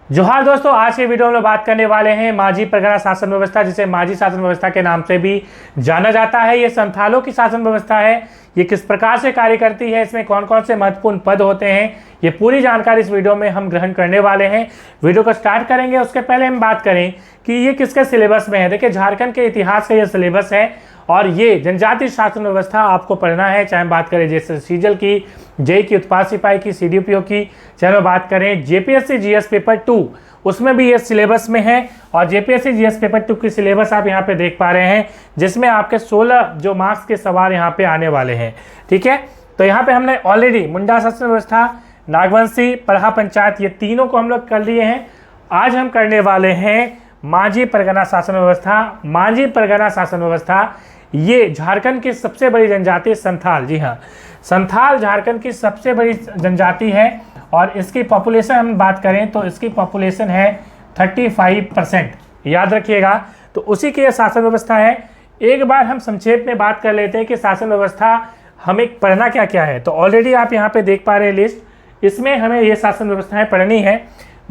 जोहार दोस्तों, आज के वीडियो में बात करने वाले हैं माझी परगना शासन व्यवस्था, जिसे माझी शासन व्यवस्था के नाम से भी जाना जाता है। ये संथालों की शासन व्यवस्था है। ये किस प्रकार से कार्य करती है, इसमें कौन कौन से महत्वपूर्ण पद होते हैं, ये पूरी जानकारी इस वीडियो में हम ग्रहण करने वाले हैं। वीडियो को स्टार्ट करेंगे उसके पहले हम बात करें कि ये किसके सिलेबस में है। देखिए, झारखंड के इतिहास का ये सिलेबस है और ये जनजातीय शासन व्यवस्था आपको पढ़ना है। चाहे हम बात करें जैसे सीजल की, जेई की, उत्पाद सिपाही की, सीडीपीओ की, चाहे हम बात करें जेपीएससी जीएस पेपर 2, उसमें भी ये सिलेबस में है। और जेपीएससी जीएस पेपर 2 की सिलेबस आप यहाँ पे देख पा रहे हैं, जिसमें आपके 16 जो मार्क्स के सवाल यहाँ पे आने वाले हैं। ठीक है, तो यहाँ पे हमने ऑलरेडी मुंडा शासन व्यवस्था, नागवंशी, परहा पंचायत, ये तीनों को हम लोग कर लिए हैं। आज हम करने वाले हैं माझी परगना शासन व्यवस्था। माझी परगना शासन व्यवस्था ये झारखंड की सबसे बड़ी जनजाति संथाल, जी हाँ, संथाल झारखंड की सबसे बड़ी जनजाति है। और इसकी पॉपुलेशन हम बात करें तो इसकी पॉपुलेशन है 35%, याद रखिएगा। तो उसी की यह शासन व्यवस्था है। एक बार हम संक्षेप में बात कर लेते हैं कि शासन व्यवस्था हमें पढ़ना क्या क्या है। तो ऑलरेडी आप यहाँ पे देख पा रहे हैं लिस्ट, इसमें हमें ये शासन व्यवस्थाएं पढ़नी है।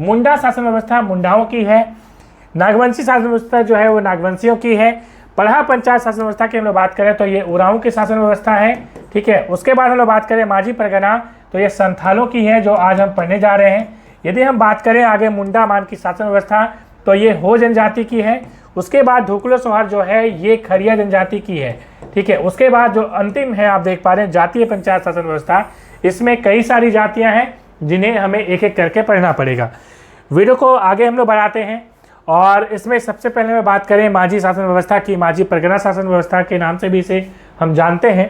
मुंडा शासन व्यवस्था मुंडाओं की है। नागवंशी शासन व्यवस्था जो है वो नागवंशियों की है। परहा पंचायत शासन व्यवस्था की हम लोग बात करें तो ये उरांव की शासन व्यवस्था है। ठीक है, उसके बाद हम लोग बात करें माझी परगना, तो ये संथालों की है जो आज हम पढ़ने जा रहे हैं। यदि हम बात करें आगे मुंडा मान की शासन व्यवस्था, तो ये हो जनजाति की है। उसके बाद धुकलो सोहार जो है ये खरिया जनजाति की है। ठीक है, उसके बाद जो अंतिम है आप देख पा रहे हैं जातीय पंचायत शासन व्यवस्था, इसमें कई सारी जातियाँ हैं जिन्हें हमें एक एक करके पढ़ना पड़ेगा। वीडियो को आगे हम लोग बढ़ाते हैं और इसमें सबसे पहले मैं बात करें माझी शासन व्यवस्था की। माझी परगना शासन व्यवस्था के नाम से भी इसे हम जानते हैं।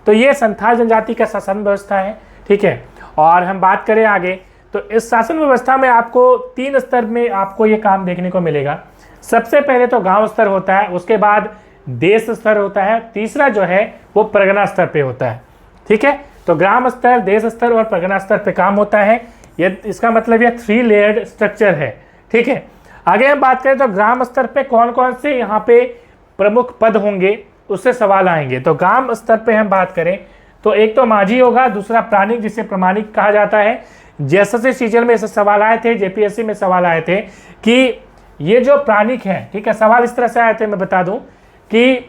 तो ये संथाल जनजाति का शासन व्यवस्था है। ठीक है, और हम बात करें आगे तो इस शासन व्यवस्था में आपको 3 स्तर में आपको ये काम देखने को मिलेगा। सबसे पहले तो गांव स्तर होता है, उसके बाद देश स्तर होता है, तीसरा जो है वो परगना स्तर पे होता है। ठीक है, तो ग्राम स्तर, देश स्तर और परगना स्तर पे काम होता है। ये इसका मतलब ये 3 लेयर्ड स्ट्रक्चर है। ठीक है, आगे हम बात करें तो ग्राम स्तर पे कौन कौन से यहाँ पे प्रमुख पद होंगे उससे सवाल आएंगे। तो ग्राम स्तर पे हम बात करें तो एक तो माझी होगा, दूसरा प्राणिक जिसे प्रमाणिक कहा जाता है। जैसे सीजल में ऐसे सवाल आए थे, जेपीएससी में सवाल आए थे कि ये जो प्राणिक है, ठीक है, सवाल इस तरह से आए थे, मैं बता दूं कि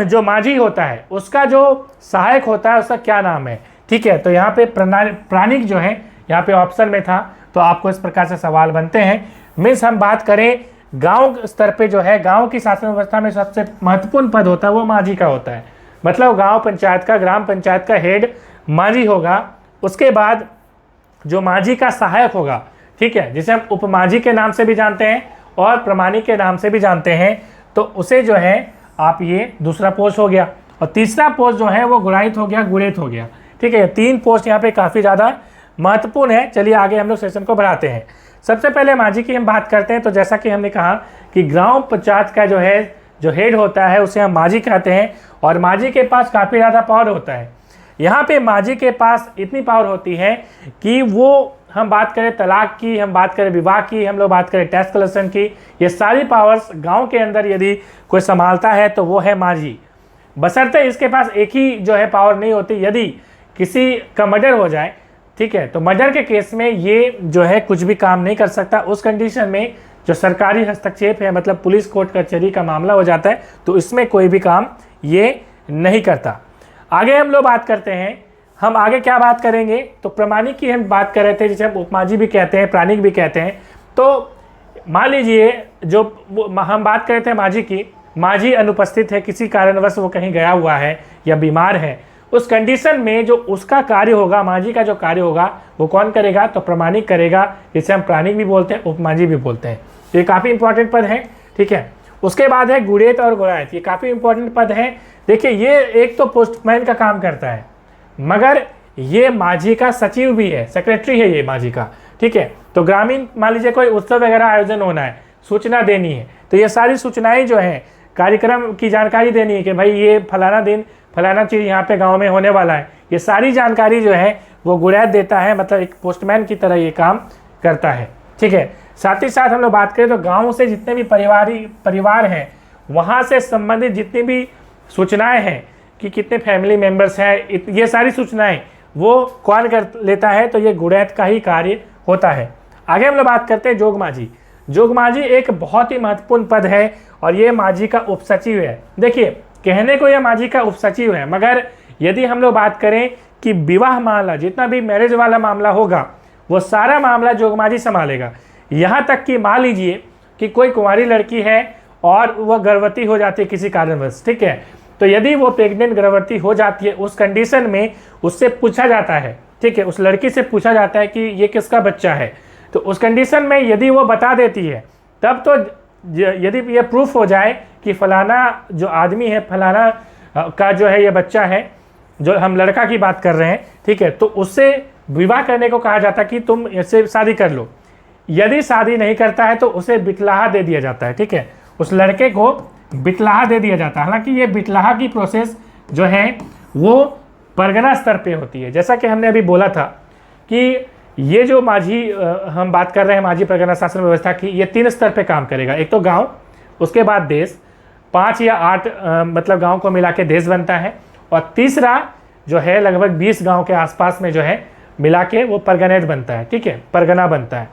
जो माझी होता है उसका जो सहायक होता है उसका क्या नाम है। ठीक है, तो यहाँ पे प्राणिक जो है यहाँ पे ऑप्शन में था, तो आपको इस प्रकार से सवाल बनते हैं। मीन्स हम बात करें गांव स्तर पे जो है, गांव की शासन व्यवस्था में सबसे महत्वपूर्ण पद होता है वो माझी का होता है। मतलब गांव पंचायत का, ग्राम पंचायत का हेड माझी होगा। उसके बाद जो माझी का सहायक होगा, ठीक है, जिसे हम उपमाझी के नाम से भी जानते हैं और प्रमाणिक के नाम से भी जानते हैं, तो उसे जो है आप ये दूसरा पोस्ट हो गया। और तीसरा पोस्ट जो है वो गुणायत हो गया, गुणित हो गया। ठीक है, 3 पोस्ट यहाँ पे काफ़ी ज़्यादा महत्वपूर्ण है। चलिए आगे हम लोग सेशन को बढ़ाते हैं। सबसे पहले माझी की हम बात करते हैं। तो जैसा कि हमने कहा कि ग्राम पंचायत का जो है, जो हेड होता है उसे हम माझी कहते हैं और माझी के पास काफ़ी ज़्यादा पावर होता है। यहाँ पे माझी के पास इतनी पावर होती है कि वो, हम बात करें तलाक की, हम बात करें विवाह की, हम लोग बात करें टैक्स कलेक्शन की, ये सारी पावर्स गांव के अंदर यदि कोई संभालता है तो वो है माझी। बशर्ते इसके पास एक ही जो है पावर नहीं होती। यदि किसी का मर्डर हो जाए, ठीक है, तो मर्डर के केस में ये जो है कुछ भी काम नहीं कर सकता। उस कंडीशन में जो सरकारी हस्तक्षेप है, मतलब पुलिस कोर्ट कचहरी का मामला हो जाता है, तो इसमें कोई भी काम ये नहीं करता। आगे हम लोग बात करते हैं, हम आगे क्या बात करेंगे तो प्रमाणिक की हम बात कर रहे थे, जिसे हम उपमाझी भी कहते हैं, प्राणिक भी कहते हैं। तो मान लीजिए जो हम बात कर रहे थे माझी की, माझी अनुपस्थित है, किसी कारणवश वो कहीं गया हुआ है या बीमार है, उस कंडीशन में जो उसका कार्य होगा, माझी का जो कार्य होगा वो कौन करेगा तो प्रमाणिक करेगा, जिसे हम प्राणिक भी बोलते हैं, उपमाझी भी बोलते हैं। तो ये काफ़ी इंपॉर्टेंट पद है। ठीक है, उसके बाद है गुणित और गुणायत, ये काफ़ी इंपॉर्टेंट पद है। देखिए, ये एक तो पोस्टमैन का काम करता है, मगर ये माझी का सचिव भी है, सेक्रेटरी है ये माझी का। ठीक है, तो ग्रामीण मान लीजिए कोई उत्सव वगैरह आयोजन होना है, सूचना देनी है, तो ये सारी सूचनाएं जो हैं, कार्यक्रम की जानकारी देनी है कि भाई ये फलाना दिन फलाना चीज़ यहाँ पे गांव में होने वाला है, ये सारी जानकारी जो है वो गुणैत देता है। मतलब एक पोस्टमैन की तरह ये काम करता है। ठीक है, साथ ही साथ हम लोग बात करें तो गांव से जितने भी परिवार हैं, वहाँ से संबंधित जितनी भी सूचनाएं हैं कि कितने फैमिली मेम्बर्स हैं, ये सारी सूचनाएं वो कौन कर लेता है तो ये गुणैत का ही कार्य होता है। आगे हम लोग बात करते हैं जोग मांझी। जोग मांझी एक बहुत ही महत्वपूर्ण पद है और ये मांझी का उपसचिव है। देखिए, कहने को यह मांझी का उपसचिव है, मगर यदि हम लोग बात करें कि विवाह मामला, जितना भी मैरिज वाला मामला होगा, वो सारा मामला जोग मांझी संभालेगा। यहाँ तक कि मान लीजिए कि कोई कुंवारी लड़की है और वह गर्भवती हो जाती है किसी कारणवश, ठीक है, तो यदि वो प्रेग्नेंट गर्भवती हो जाती है, उस कंडीशन में उससे पूछा जाता है, ठीक है, उस लड़की से पूछा जाता है कि ये किसका बच्चा है। तो उस कंडीशन में यदि वो बता देती है, तब तो यदि ये प्रूफ हो जाए कि फलाना जो आदमी है, फलाना का जो है ये बच्चा है, जो हम लड़का की बात कर रहे हैं, ठीक है, तो उससे विवाह करने को कहा जाता है कि तुम इससे शादी कर लो। यदि शादी नहीं करता है तो उसे बिटलाहा दे दिया जाता है, ठीक है, उस लड़के को बिटलाहा दे दिया जाता है। हालांकि ये बिटलाहा की प्रोसेस जो है वो परगना स्तर पे होती है। जैसा कि हमने अभी बोला था कि ये जो मांझी हम बात कर रहे हैं मांझी परगना शासन व्यवस्था की, ये 3 स्तर पे काम करेगा। एक तो गांव, उसके बाद देश, 5 या 8 मतलब गांव को मिला के देश बनता है, और तीसरा जो है लगभग 20 गांव के आसपास में जो है मिला के वो परगनेत बनता है, ठीक है, परगना बनता है।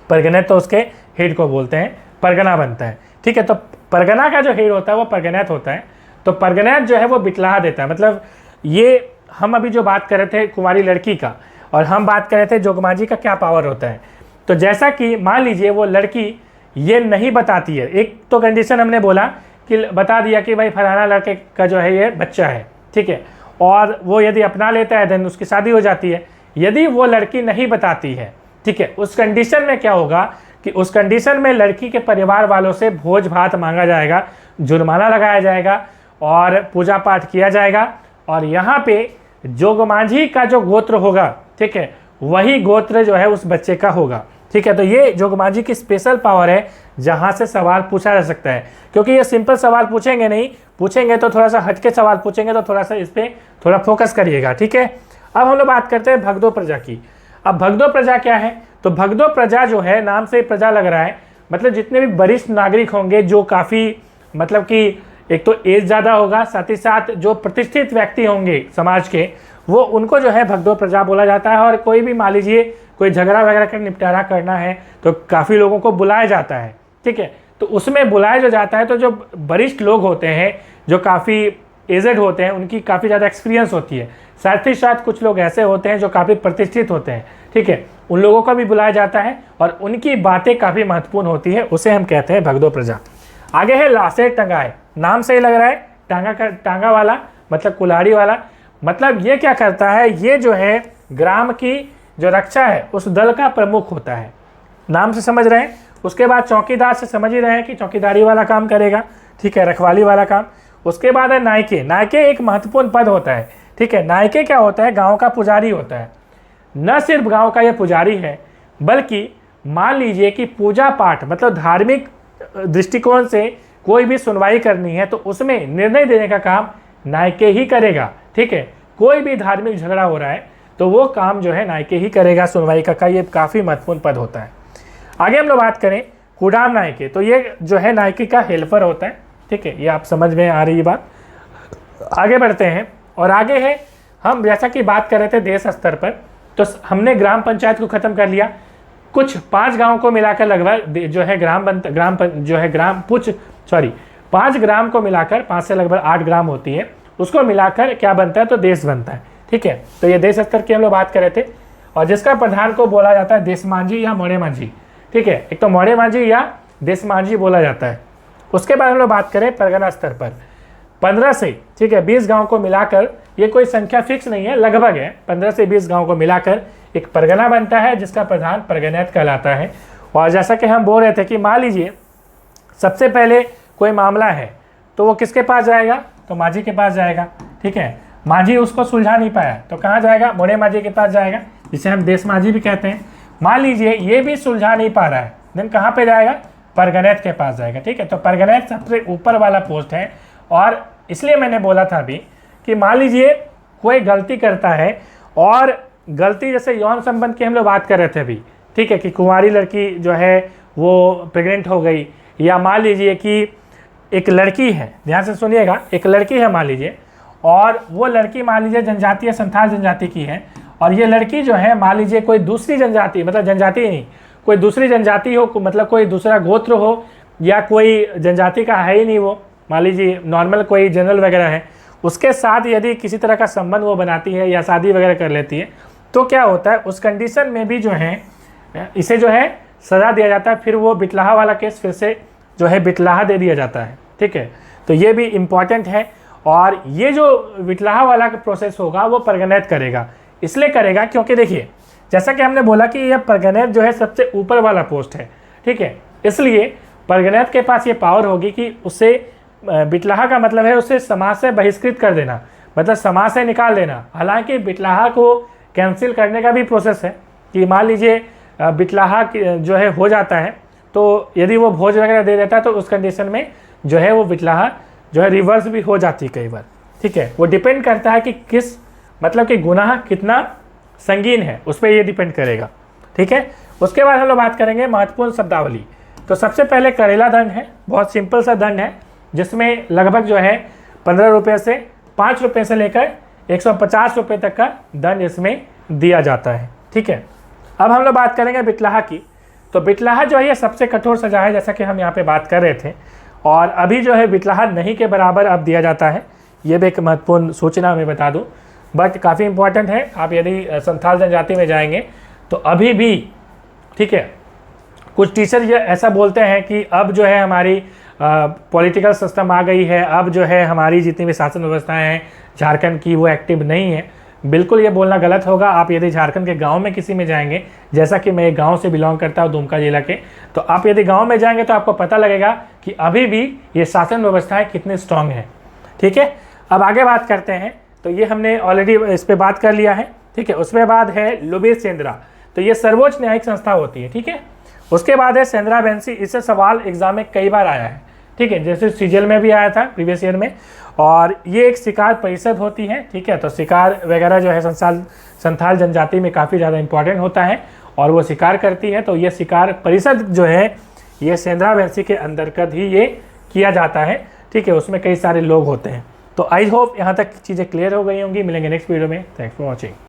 परगनेत तो उसके हेड को बोलते हैं, परगना बनता है, ठीक है। तो परगना का जो हेड होता है वो परगनेत होता है। तो परगनेत जो है वो बिटलाहा देता है। मतलब ये हम अभी जो बात कर रहे थे कुंवारी लड़की का, और हम बात कर रहे थे जोग मांझी का क्या पावर होता है। तो जैसा कि मान लीजिए वो लड़की ये नहीं बताती है, एक तो कंडीशन हमने बोला कि बता दिया कि भाई फलाना लड़के का जो है ये बच्चा है, ठीक है, और वो यदि अपना लेता है देन उसकी शादी हो जाती है। यदि वो लड़की नहीं बताती है, ठीक है, उस कंडीशन में क्या होगा कि उस कंडीशन में लड़की के परिवार वालों से भोज भात मांगा जाएगा, जुर्माना लगाया जाएगा और पूजा पाठ किया जाएगा, और यहाँ पे जोग मांझी का जो गोत्र होगा, ठीक है, वही गोत्र जो है उस बच्चे का होगा, ठीक है। तो ये जोग मांझी की स्पेशल पावर है जहाँ से सवाल पूछा जा सकता है, क्योंकि ये सिंपल सवाल पूछेंगे नहीं, पूछेंगे तो थोड़ा सा हटके सवाल पूछेंगे, तो थोड़ा सा इस पर थोड़ा फोकस करिएगा, ठीक है। अब हम लोग बात करते हैं भगदो प्रजा की। अब भगदो प्रजा क्या है? तो भगदो प्रजा जो है, नाम से प्रजा लग रहा है, मतलब जितने भी वरिष्ठ नागरिक होंगे जो काफ़ी मतलब कि एक तो एज ज़्यादा होगा, साथ ही साथ जो प्रतिष्ठित व्यक्ति होंगे समाज के, वो उनको जो है भगदो प्रजा बोला जाता है। और कोई भी मान लीजिए कोई झगड़ा वगैरह का निपटारा करना है तो काफ़ी लोगों को बुलाया जाता है, ठीक है। तो उसमें बुलाया जो जाता है तो जो वरिष्ठ लोग होते हैं, जो काफ़ी एजेड होते हैं, उनकी काफ़ी ज़्यादा एक्सपीरियंस होती है। साथ ही साथ कुछ लोग ऐसे होते हैं जो काफ़ी प्रतिष्ठित होते हैं, ठीक है, उन लोगों को भी बुलाया जाता है और उनकी बातें काफ़ी महत्वपूर्ण होती है, उसे हम कहते हैं भगदो प्रजा। आगे है लासे टंगाए, नाम से ही लग रहा है टांगा वाला, मतलब कुल्हाड़ी वाला। मतलब ये क्या करता है, ये जो है ग्राम की जो रक्षा है उस दल का प्रमुख होता है, नाम से समझ रहे हैं। उसके बाद चौकीदार से समझ ही रहे हैं कि चौकीदारी वाला काम करेगा, ठीक है, रखवाली वाला काम। उसके बाद है नायके। नायके एक महत्वपूर्ण पद होता है, ठीक है। नायके क्या होता है? गांव का पुजारी होता है। न सिर्फ गांव का ये पुजारी है, बल्कि मान लीजिए कि पूजा पाठ मतलब धार्मिक दृष्टिकोण से कोई भी सुनवाई करनी है तो उसमें निर्णय देने का काम नायके ही करेगा, ठीक है। कोई भी धार्मिक झगड़ा हो रहा है तो वो काम जो है नायके ही करेगा, सुनवाई का ये काफ़ी महत्वपूर्ण पद होता है। आगे हम लोग बात करें कुडाम नायके, तो ये जो है नायके का हेल्पर होता है, ठीक है। ये आप समझ में आ रही है बात। आगे बढ़ते हैं और आगे है, हम जैसा कि बात कर रहे थे देश स्तर पर, तो हमने ग्राम पंचायत को ख़त्म कर लिया। कुछ 5 गांव को मिलाकर लगभग जो है पाँच ग्राम को मिलाकर 5 से लगभग 8 ग्राम होती है, उसको मिलाकर क्या बनता है? तो देश बनता है, ठीक है। तो ये देश स्तर की हम लोग बात कर रहे थे, और जिसका प्रधान को बोला जाता है देश मांझी या मोड़े मांझी, ठीक है। एक तो मोड़े मांझी या देश मांझी बोला जाता है। उसके बाद हम लोग बात करें परगना स्तर पर 15 से, ठीक है, 20 गांव को मिलाकर, ये कोई संख्या फिक्स नहीं है, लगभग है, 15 से 20 गांव को मिलाकर एक परगना बनता है जिसका प्रधान परगनेत कहलाता है। और जैसा कि हम बोल रहे थे कि मान लीजिए सबसे पहले कोई मामला है तो वो किसके पास जाएगा? तो मांझी के पास जाएगा, ठीक है। मांझी उसको सुलझा नहीं पाया तो कहाँ जाएगा? मोड़े मांझी के पास जाएगा, जिसे हम देश मांझी भी कहते हैं। मान लीजिए ये भी सुलझा नहीं पा रहा है, देन कहाँ पे जाएगा? परगनेत के पास जाएगा, ठीक है। तो परगनेत सबसे ऊपर वाला पोस्ट है। और इसलिए मैंने बोला था अभी कि मान लीजिए कोई गलती करता है, और गलती जैसे यौन संबंध की हम लोग बात कर रहे थे अभी, ठीक है, कि कुंवारी लड़की जो है वो प्रेग्नेंट हो गई, या मान लीजिए कि एक लड़की है, ध्यान से सुनिएगा, एक लड़की है मान लीजिए, और वो लड़की मान लीजिए जनजातीय संथाल जनजाति की है, और ये लड़की जो है मान लीजिए कोई दूसरी जनजाति, मतलब जनजाति नहीं, कोई दूसरी जनजाति हो, मतलब कोई दूसरा गोत्र हो, या कोई जनजाति का है ही नहीं, वो मान लीजिए नॉर्मल कोई जनरल वगैरह है, उसके साथ यदि किसी तरह का संबंध वो बनाती है या शादी वगैरह कर लेती है, तो क्या होता है उस कंडीशन में भी जो है इसे जो है सज़ा दिया जाता है। फिर वो बिटलाहा वाला केस फिर से जो है बिटलाहा दे दिया जाता है। ठीक है, तो ये भी इम्पॉर्टेंट है। और ये जो बिटलाहा वाला प्रोसेस होगा वो परगनैत करेगा, इसलिए करेगा क्योंकि देखिए जैसा कि हमने बोला कि यह परगनैत जो है सबसे ऊपर वाला पोस्ट है। ठीक है, इसलिए परगनैत के पास ये पावर होगी कि उसे बिटलाहा का मतलब है उसे समाज से बहिष्कृत कर देना, मतलब समाज से निकाल देना। हालांकि बिटलाहा को कैंसिल करने का भी प्रोसेस है कि मान लीजिए बिटलाहा जो है हो जाता है, तो यदि वो भोज वगैरह दे देता है तो उस कंडीशन में जो है वो बिटलाहा जो है रिवर्स भी हो जाती है कई बार। ठीक है, वो डिपेंड करता है कि किस मतलब कि गुनाह कितना संगीन है, उस पर ये डिपेंड करेगा। ठीक है, उसके बाद हम लोग बात करेंगे महत्वपूर्ण शब्दावली। तो सबसे पहले करेला दंड है, बहुत सिंपल सा दंड है जिसमें लगभग जो है 15 रुपये से 5 रुपये से लेकर 150 रुपये तक का दंड इसमें दिया जाता है। ठीक है, अब हम लोग बात करेंगे बिटलाहा की। तो बिटलाहा जो है ये सबसे कठोर सजा है, जैसा कि हम यहाँ पे बात कर रहे थे, और अभी जो है बिटलाहा नहीं के बराबर अब दिया जाता है। ये भी एक महत्वपूर्ण सूचना मैं बता दूँ, बट काफ़ी इंपॉर्टेंट है। आप यदि संथाल जनजाति में जाएंगे तो अभी भी, ठीक है, कुछ टीचर ये ऐसा बोलते हैं कि अब जो है हमारी पॉलिटिकल सिस्टम आ गई है, अब जो है हमारी जितनी भी शासन व्यवस्थाएं हैं झारखंड की वो एक्टिव नहीं है। बिल्कुल ये बोलना गलत होगा। आप यदि झारखंड के गांव में किसी में जाएंगे, जैसा कि मैं एक गांव से बिलोंग करता हूँ दुमका जिला के, तो आप यदि गांव में जाएंगे तो आपको पता लगेगा कि अभी भी ये शासन व्यवस्थाएं कितनी स्ट्रांग है। ठीक है, अब आगे बात करते हैं। तो ये हमने ऑलरेडी इस पर बात कर लिया है। ठीक है, उसके बाद है लुबीर सेंद्रा। तो ये सर्वोच्च न्यायिक संस्था होती है। ठीक है, उसके बाद है सेंद्रा बेंसी। इससे सवाल एग्जाम में कई बार आया है। ठीक है, जैसे सीजीएल में भी आया था प्रीवियस ईयर में। और ये एक शिकार परिषद होती है। ठीक है, तो शिकार वगैरह जो है संथाल जनजाति में काफ़ी ज़्यादा इंपॉर्टेंट होता है और वो शिकार करती है। तो ये शिकार परिषद जो है ये सेंद्रा बेंसी के अंतर्गत ही ये किया जाता है। ठीक है, उसमें कई सारे लोग होते हैं। तो आई होप यहाँ तक चीज़ें क्लियर हो गई होंगी। मिलेंगे नेक्स्ट वीडियो में। Thanks for watching.